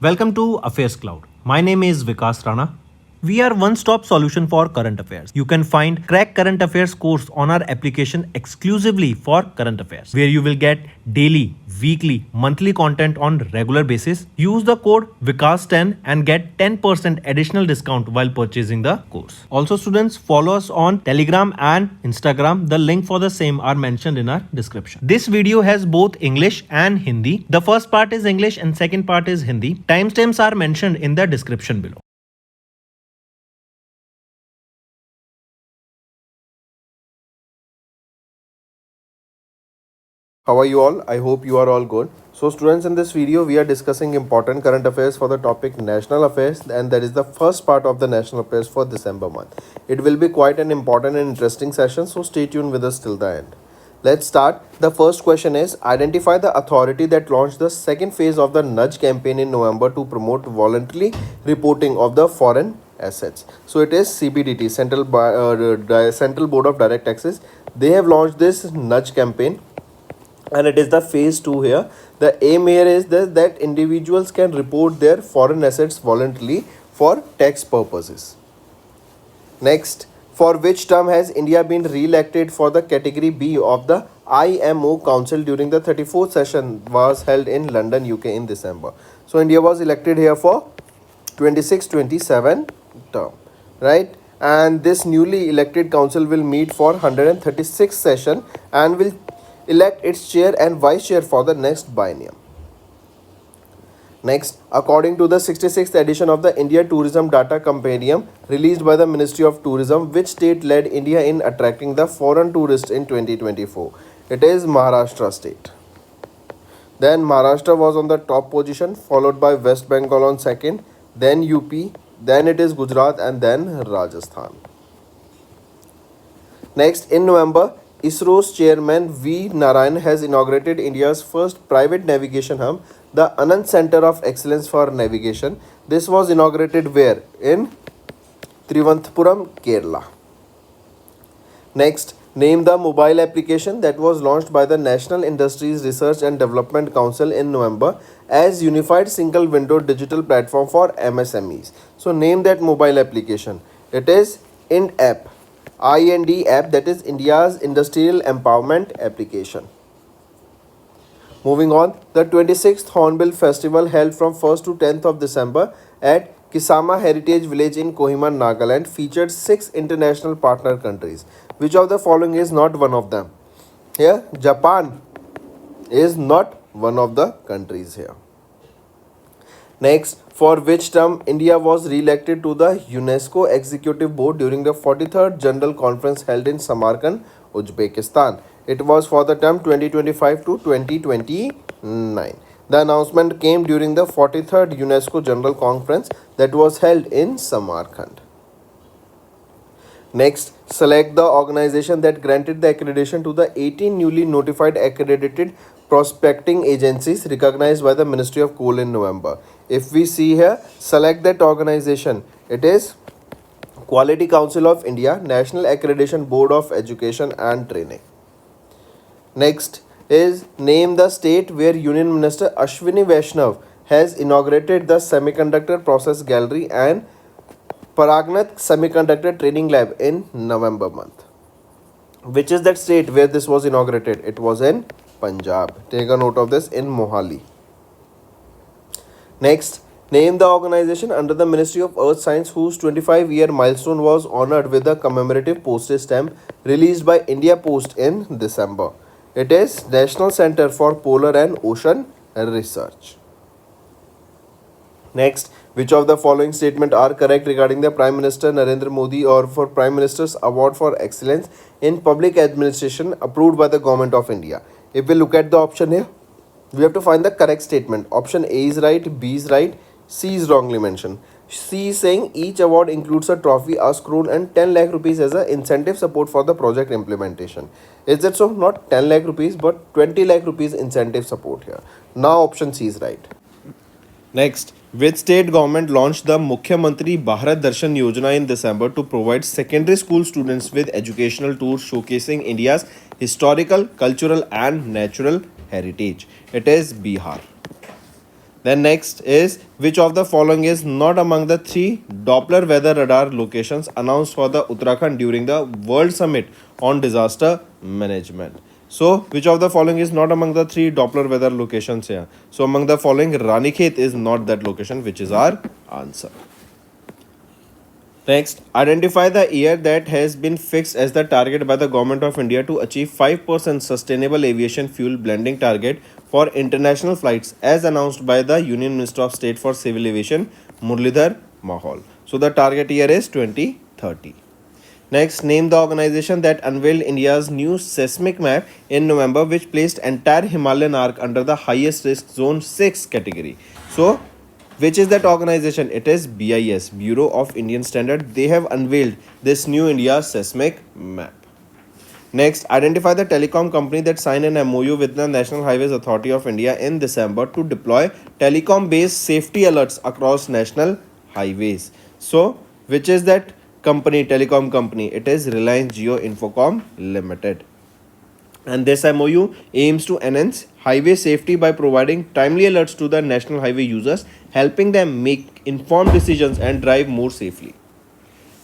Welcome to AffairsCloud. My name is Vikas Rana. We are one-stop solution for current affairs. You can find Crack Current Affairs course on our application exclusively for current affairs, where you will get daily, weekly, monthly content on regular basis. Use the code Vikas10 and get 10% additional discount while purchasing the course. Also, students, follow us on Telegram and Instagram. The link for the same are mentioned in our description. This video has both English and Hindi. The first part is English and second part is Hindi. Timestamps are mentioned in the description below. How are you all? I hope you are all good. So students, in this video we are discussing important current affairs for the topic national affairs, and that is the first part of the national affairs for December month. It will be quite an important and interesting session, so stay tuned with us till the end. Let's start. The first question is, identify the authority that launched the second phase of the nudge campaign in November to promote voluntary reporting of the foreign assets. So it is CBDT, Central Board of Direct Taxes. They have launched this nudge campaign, and it is the phase 2 here. The aim here is that individuals can report their foreign assets voluntarily for tax purposes. Next, for which term has India been re-elected for the category B of the IMO Council during the 34th session was held in London, UK in December. So India was elected here for 26-27 term, right? And this newly elected council will meet for 136th session and will elect its chair and vice chair for the next biennium. Next, according to the 66th edition of the India Tourism Data Compendium released by the Ministry of Tourism, which state led India in attracting the foreign tourists in 2024? It is Maharashtra state. Then Maharashtra was on the top position, followed by West Bengal on second, then UP, then it is Gujarat, and then Rajasthan. Next, in November, ISRO's chairman V. Narayan has inaugurated India's first private navigation hub, the Anand Center of Excellence for Navigation. This was inaugurated where? In Trivandrum, Kerala. Next, name the mobile application that was launched by the National Industries Research and Development Council in November as Unified Single Window Digital Platform for MSMEs. So name that mobile application. It is IND app. IND app, that is India's Industrial Empowerment Application. Moving on, the 26th Hornbill Festival held from 1st to 10th of December at Kisama Heritage Village in Kohima, Nagaland featured 6 international partner countries. Which of the following is not one of them? Here, Japan is not one of the countries here. Next, for which term India was re-elected to the UNESCO Executive Board during the 43rd General Conference held in Samarkand, Uzbekistan? It was for the term 2025 to 2029. The announcement came during the 43rd UNESCO General Conference that was held in Samarkand. Next, select the organization that granted the accreditation to the 18 newly notified accredited prospecting agencies recognized by the Ministry of Coal in November. If we see here, select that organization. It is Quality Council of India, National Accreditation Board of Education and Training. Next is name the state where Union Minister Ashwini Vaishnav has inaugurated the Semiconductor Process Gallery and Paragnath Semiconductor Training Lab in November month. Which is that state where this was inaugurated? It was in Punjab. Take a note of this, in Mohali. Next, name the organization under the Ministry of Earth Science whose 25-year milestone was honored with a commemorative postage stamp released by India Post in December. It is National Center for Polar and Ocean Research. Next, which of the following statements are correct regarding the Prime Minister Narendra Modi or for Prime Minister's Award for Excellence in Public Administration approved by the Government of India? If we look at the option here, we have to find the correct statement. Option A is right, B is right, C is wrongly mentioned. C is saying each award includes a trophy, a scroll and 10 lakh rupees as an incentive support for the project implementation. Is it so? Not 10 lakh rupees but 20 lakh rupees incentive support here. Now option C is right. Next, which state government launched the Mukhyamantri Bharat Darshan Yojana in December to provide secondary school students with educational tours showcasing India's historical, cultural and natural heritage? It is Bihar. Then next is, which of the following is not among the 3 Doppler weather radar locations announced for the Uttarakhand during the World Summit on Disaster Management? So, which of the following is not among the 3 Doppler weather locations here? So, among the following, Ranikhet is not that location, which is our answer. Next, identify the year that has been fixed as the target by the Government of India to achieve 5% sustainable aviation fuel blending target for international flights as announced by the Union Minister of State for Civil Aviation, Muralidhar Mahal. So the target year is 2030. Next, name the organization that unveiled India's new seismic map in November, which placed entire Himalayan arc under the highest risk zone 6 category. So, which is that organization? It is BIS, Bureau of Indian Standard. They have unveiled this new India seismic map. Next, identify the telecom company that signed an MOU with the National Highways Authority of India in December to deploy telecom-based safety alerts across national highways. So, which is that company, telecom company? It is Reliance Jio Infocom Limited. And this MOU aims to enhance highway safety by providing timely alerts to the national highway users, helping them make informed decisions and drive more safely.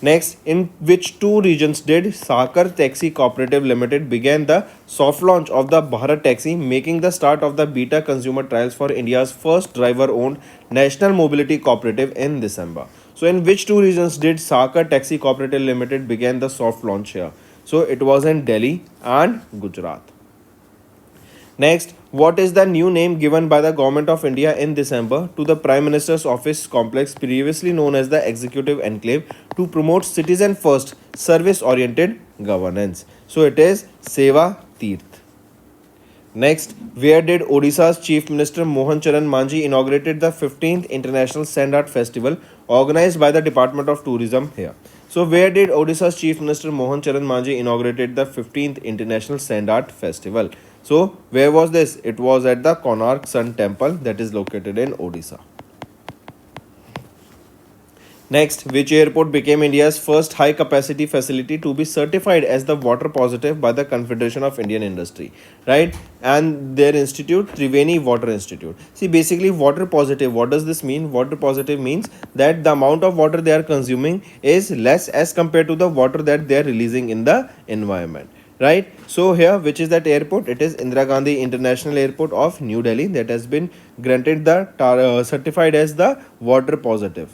Next, in which 2 regions did Sakar Taxi Cooperative Limited began the soft launch of the Bharat Taxi, making the start of the beta consumer trials for India's first driver-owned national mobility cooperative in December. So, in which 2 regions did Sakar Taxi Cooperative Limited began the soft launch here? So, it was in Delhi and Gujarat. Next, what is the new name given by the Government of India in December to the Prime Minister's office complex, previously known as the Executive Enclave, to promote citizen first, service oriented governance? So, it is Seva Tirth. Next, where did Odisha's Chief Minister Mohan Charan Manji inaugurated the 15th International Sand Art Festival organized by the Department of Tourism here? So, where did Odisha's Chief Minister Mohan Charan Manji inaugurated the 15th International Sand Art Festival? So, where was this? It was at the Konark Sun Temple that is located in Odisha. Next, which airport became India's first high capacity facility to be certified as the water positive by the Confederation of Indian Industry, right? And their institute, Triveni Water Institute. See, basically water positive, what does this mean? Water positive means that the amount of water they are consuming is less as compared to the water that they are releasing in the environment, right? So here, which is that airport? It is Indira Gandhi International Airport of New Delhi that has been granted the certified as the water positive.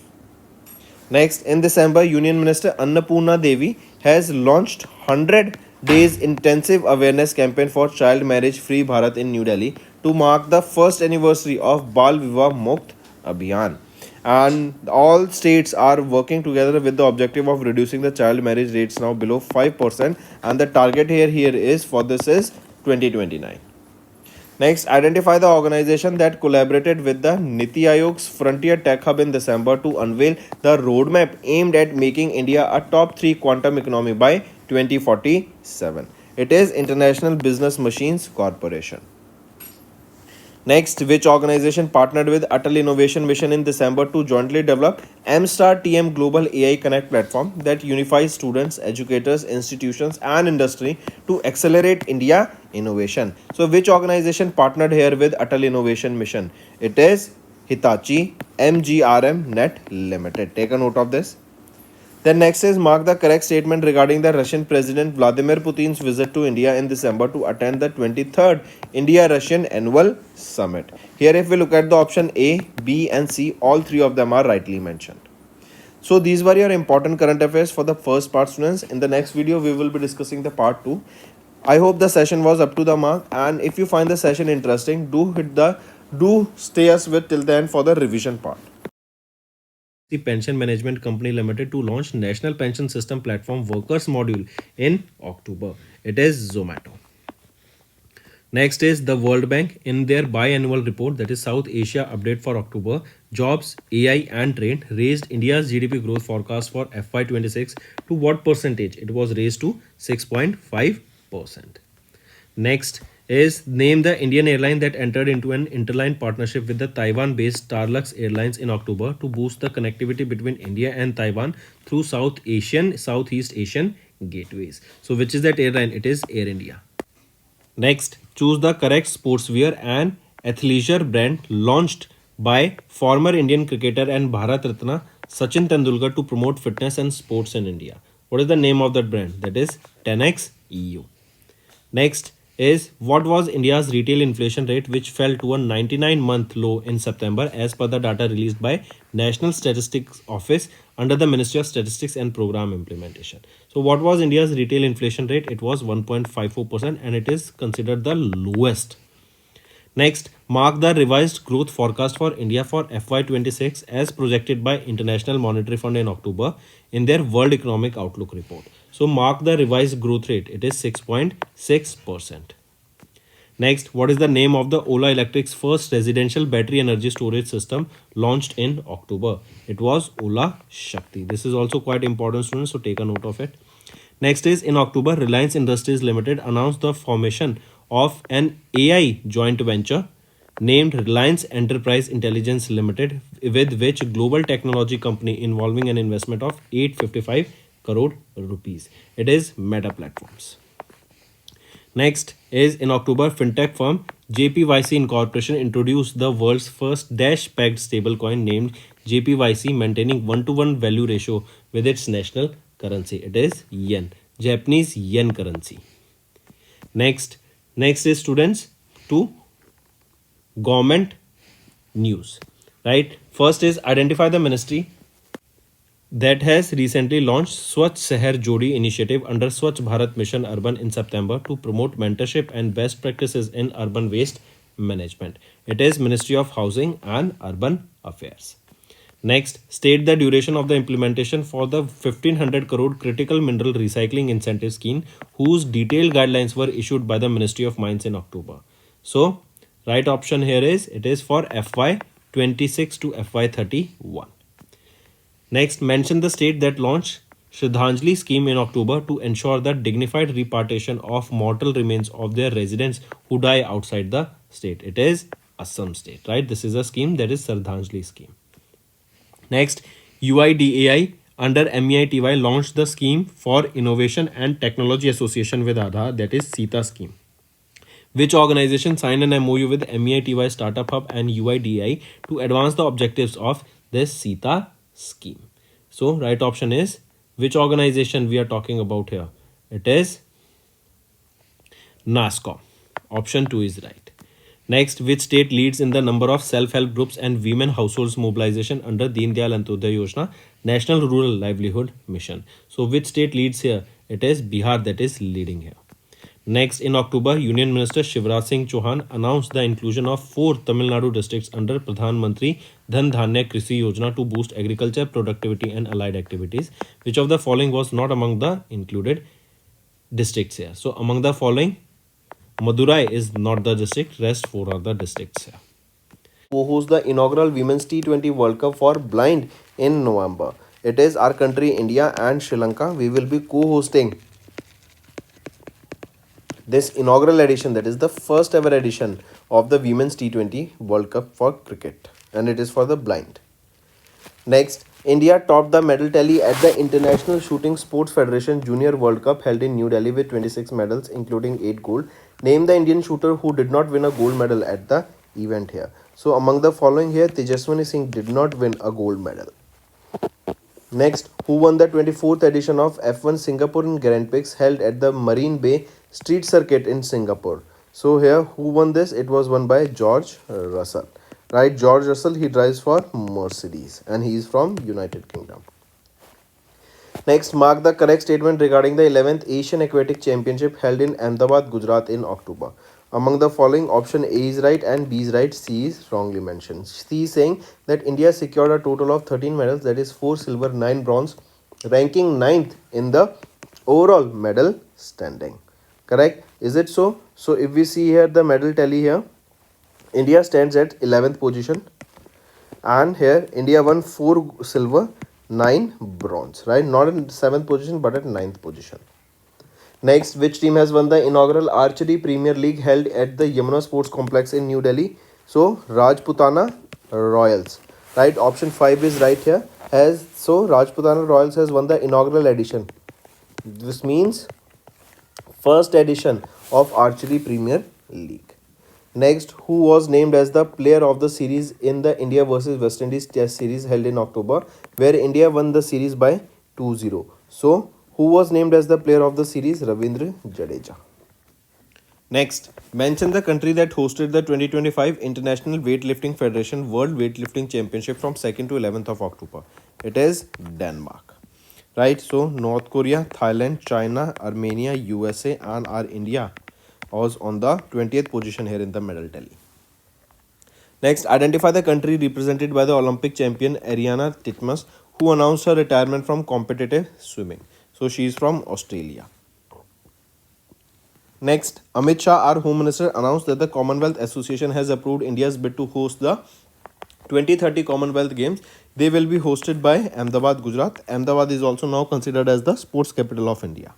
Next, in December, Union Minister Annapurna Devi has launched 100 days intensive awareness campaign for child marriage free Bharat in New Delhi to mark the first anniversary of Bal Vivah Mukt Abhiyan. And all states are working together with the objective of reducing the child marriage rates now below 5%, and the target here is for this is 2029. Next, identify the organization that collaborated with the Niti Aayog's Frontier Tech Hub in December to unveil the roadmap aimed at making India a top 3 quantum economy by 2047. It is International Business Machines Corporation. Next, which organization partnered with Atal Innovation Mission in December to jointly develop MStar TM Global AI Connect platform that unifies students, educators, institutions, and industry to accelerate India innovation? So, which organization partnered here with Atal Innovation Mission? It is Hitachi MGRM Net Limited. Take a note of this. Then next is, mark the correct statement regarding the Russian President Vladimir Putin's visit to India in December to attend the 23rd India-Russian Annual Summit. Here if we look at the option A, B and C, all 3 of them are rightly mentioned. So these were your important current affairs for the first part, students. In the next video, we will be discussing the part 2. I hope the session was up to the mark, and if you find the session interesting, do stay us with till the end for the revision part. The Pension Management Company Limited to launch National Pension System Platform Workers Module in October. It is Zomato. Next is the World Bank in their biannual report, that is South Asia update for October. Jobs, AI and trade raised India's GDP growth forecast for FY26 to what percentage? It was raised to 6.5%. Next is, name the Indian airline that entered into an interline partnership with the Taiwan-based Starlux Airlines in October to boost the connectivity between India and Taiwan through Southeast Asian gateways. So which is that airline? It is Air India. Next, choose the correct sportswear and athleisure brand launched by former Indian cricketer and Bharat Ratna Sachin Tendulkar to promote fitness and sports in India. What is the name of that brand? That is 10x EU. Next is what was India's retail inflation rate, which fell to a 99-month low in September as per the data released by National Statistics Office under the Ministry of Statistics and Program Implementation. So what was India's retail inflation rate? It was 1.54% and it is considered the lowest. Next, mark the revised growth forecast for India for FY26 as projected by International Monetary Fund in October in their World Economic Outlook report. So mark the revised growth rate. It is 6.6%. Next, what is the name of the Ola Electric's first residential battery energy storage system launched in October? It was Ola Shakti. This is also quite important, students, so take a note of it. Next is in October, Reliance Industries Limited announced the formation of an AI joint venture named Reliance Enterprise Intelligence Limited, with which global technology company involving an investment of 855 crore rupees. It is Meta Platforms. Next is in October, fintech firm JPYC Incorporation introduced the world's first dash-pegged stablecoin named JPYC, maintaining 1-to-1 value ratio with its national currency. It is yen, Japanese yen currency. Next is students to government news, right? First is identify the ministry that has recently launched Swachh Shahar Jodi initiative under Swachh Bharat Mission Urban in September to promote mentorship and best practices in urban waste management. It is Ministry of Housing and Urban Affairs. Next, state the duration of the implementation for the 1500 crore critical mineral recycling incentive scheme, whose detailed guidelines were issued by the Ministry of Mines in October. So, right option here is, it is for FY26 to FY31. Next, mention the state that launched Shraddhanjali scheme in October to ensure the dignified repatriation of mortal remains of their residents who die outside the state. It is Assam state, right? This is a scheme, that is Shraddhanjali scheme. Next, UIDAI under MEITY launched the Scheme for Innovation and Technology Association with Aadhaar, that is SETA scheme. Which organization signed an MOU with MEITY Startup Hub and UIDAI to advance the objectives of this SETA scheme? So, right option is, which organization we are talking about here? It is NASCOM. Option 2 is right. Next, which state leads in the number of self-help groups and women households mobilization under Deen Dayal Antyodaya Yojana, National Rural Livelihood Mission? So, which state leads here? It is Bihar that is leading here. Next, in October, Union Minister Shivraj Singh Chauhan announced the inclusion of 4 Tamil Nadu districts under Pradhan Mantri Dhan Dhanya Krishi Yojana to boost agriculture, productivity and allied activities. Which of the following was not among the included districts here? So, among the following, Madurai is not the district, rest 4 are the districts here. Co-host the inaugural Women's T20 World Cup for Blind in November. It is our country, India and Sri Lanka. We will be co-hosting this inaugural edition, that is the first ever edition of the Women's T20 World Cup for cricket, and it is for the blind. Next, India topped the medal tally at the International Shooting Sports Federation Junior World Cup held in New Delhi with 26 medals, including 8 gold. Name the Indian shooter who did not win a gold medal at the event here. So, among the following here, Tejaswini Singh did not win a gold medal. Next, who won the 24th edition of F1 Singapore Grand Prix held at the Marine Bay Street Circuit in Singapore? So here, who won this? It was won by George Russell. Right, George Russell, he drives for Mercedes and he is from United Kingdom. Next, mark the correct statement regarding the 11th Asian Aquatic Championship held in Ahmedabad, Gujarat in October. Among the following, option A is right and B is right, C is wrongly mentioned. C is saying that India secured a total of 13 medals, that is 4 silver, 9 bronze, ranking 9th in the overall medal standing. Correct? Is it so? So if we see here the medal tally here, India stands at 11th position, and here India won 4 silver, 9 bronze, right? Not in 7th position but at 9th position. Next, which team has won the inaugural Archery Premier League held at the Yamuna Sports Complex in New Delhi? So Rajputana Royals, right? Option 5 is right here. Rajputana Royals has won the inaugural edition. This means first edition of Archery Premier League. Next, who was named as the player of the series in the India versus West Indies Test series held in October, where India won the series by 2-0. So, who was named as the player of the series? Ravindra Jadeja. Next, mention the country that hosted the 2025 International Weightlifting Federation World Weightlifting Championship from 2nd to 11th of October. It is Denmark. Right, so North Korea, Thailand, China, Armenia, USA and our India was on the 20th position here in the medal tally. Next, identify the country represented by the Olympic champion Ariana Titmus, who announced her retirement from competitive swimming. So she is from Australia. Next, Amit Shah, our Home Minister, announced that the Commonwealth Association has approved India's bid to host the 2030 Commonwealth Games. They will be hosted by Ahmedabad, Gujarat. Ahmedabad is also now considered as the sports capital of India.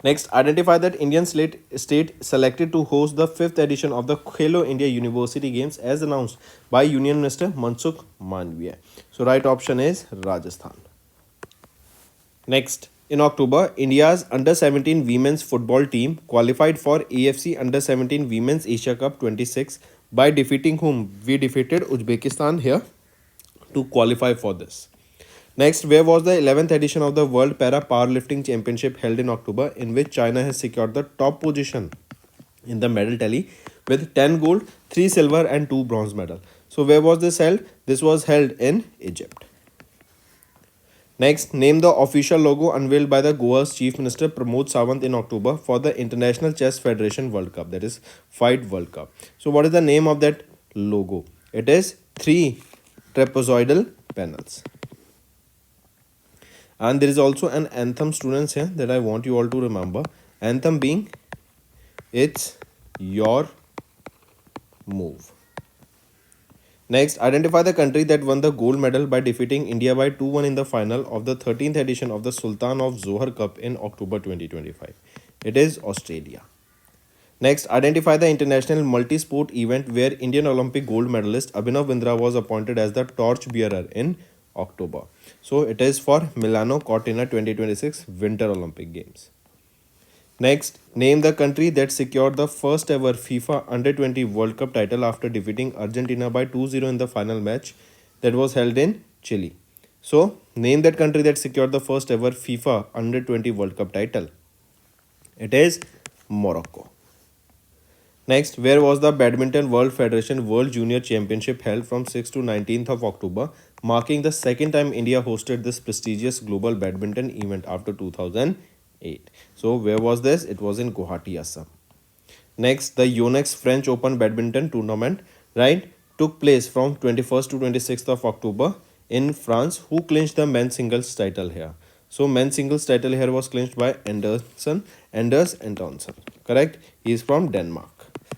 Next, identify that Indian state selected to host the 5th edition of the Khelo India University Games as announced by Union Minister Mansukh Mandaviya. So, right option is Rajasthan. Next, in October, India's under-17 women's football team qualified for AFC Under-17 Women's Asia Cup 26 by defeating whom? We defeated Uzbekistan here to qualify for this. Next, where was the 11th edition of the World Para Powerlifting Championship held in October, in which China has secured the top position in the medal tally with 10 gold, 3 silver and 2 bronze medals. So, where was this held? This was held in Egypt. Next, name the official logo unveiled by the Goa's Chief Minister Pramod Sawant in October for the International Chess Federation World Cup, that is FIGHT World Cup. So, what is the name of that logo? It is 3 trapezoidal panels. And there is also an anthem, students, here that I want you all to remember. Anthem being, it's your move. Next, identify the country that won the gold medal by defeating India by 2-1 in the final of the 13th edition of the Sultan of Johor Cup in October 2025. It is Australia. Next, identify the international multi-sport event where Indian Olympic gold medalist Abhinav Bindra was appointed as the torch bearer in October. So, it is for Milano Cortina 2026 Winter Olympic Games. Next, name the country that secured the first ever FIFA Under-20 World Cup title after defeating Argentina by 2-0 in the final match that was held in Chile. So, name that country that secured the first ever FIFA Under-20 World Cup title. It is Morocco. Next, where was the Badminton World Federation World Junior Championship held from 6th to 19th of October, marking the second time India hosted this prestigious global badminton event after 2008. So, where was this? It was in Guwahati, Assam. Next, the Yonex French Open Badminton Tournament, right, took place from 21st to 26th of October in France. Who clinched the men's singles title here? So, men's singles title here was clinched by Anders Antonsen. Correct? He is from Denmark.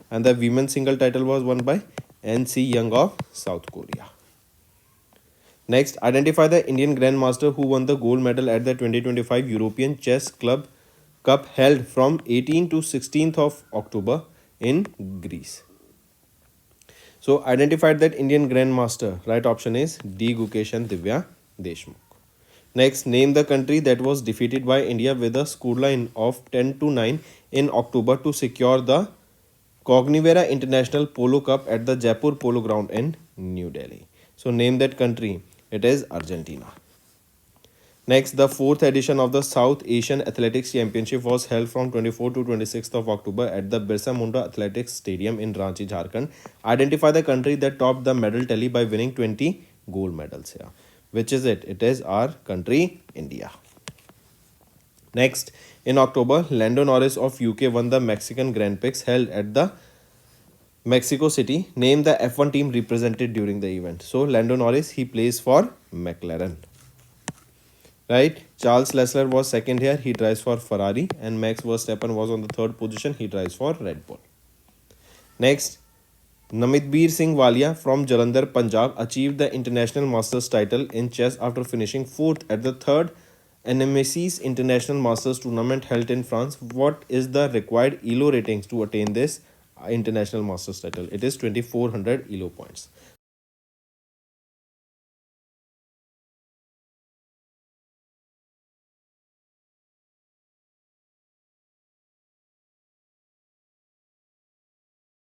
And the women's single title was won by N.C. Young of South Korea. Next, identify the Indian Grandmaster who won the gold medal at the 2025 European Chess Club Cup held from 18th to 16th of October in Greece. So, identified that Indian Grandmaster. Right option is D. Gukesh and Divya Deshmukh. Next, name the country that was defeated by India with a scoreline of 10-9 in October to secure the Cognivera International Polo Cup at the Jaipur Polo Ground in New Delhi. So, name that country. It is Argentina. Next, the 4th edition of the South Asian Athletics Championship was held from 24th to 26th of October at the Birsa Munda Athletics Stadium in Ranchi, Jharkhand. Identify the country that topped the medal tally by winning 20 gold medals here. Which is it? It is our country, India. Next, in October, Lando Norris of UK won the Mexican Grand Prix held at the Mexico City. Name the F1 team represented during the event. So, Lando Norris, he plays for McLaren. Right? Charles Leclerc was second here. He drives for Ferrari. And Max Verstappen was on the 3rd position. He drives for Red Bull. Next, Namitbir Singh Walia from Jalandhar, Punjab achieved the International Masters title in chess after finishing 4th at the 3rd NMAC's International Masters Tournament held in France. What is the required ELO ratings to attain this International Masters title? It is 2400 ELO points.